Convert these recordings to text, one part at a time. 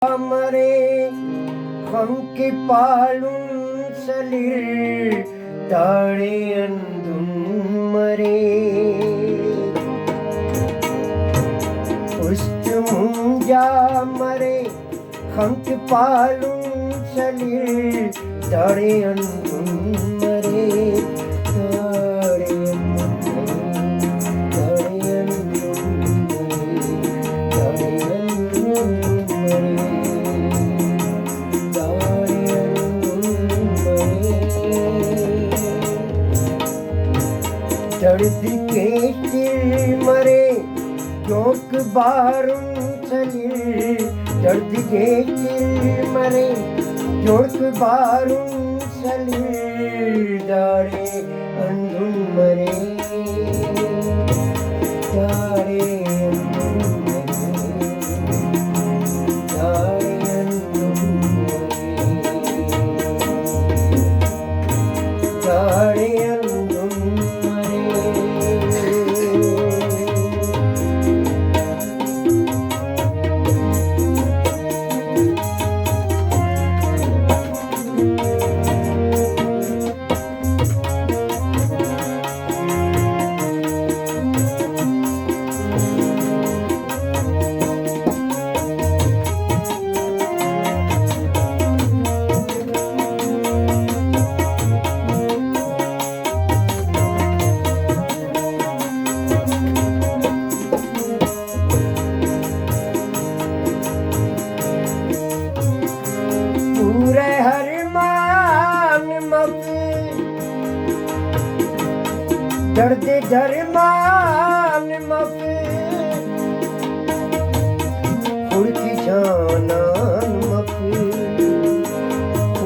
மரே hangi பாலும் Salil தாழே அந்தும் மரே உஸ்துமுஞ்சா மரே hangi பாலும் சலில் தாழே அந்தும் மரே चढ़ती केशिल मरे चौक बारुं चलिल चढ़ती केशिल मरे चौक बारुं चलिल दाड़े अंधुन मरे दाड़े अंधुन मरे दाड़े अंधुन मरे दाड़े दर्द दरमान मफे उड़की जानान मफे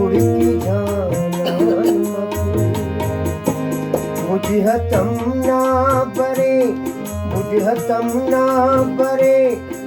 उड़की जानान मफे मुझे हतम ना परे मुझे हतम ना परे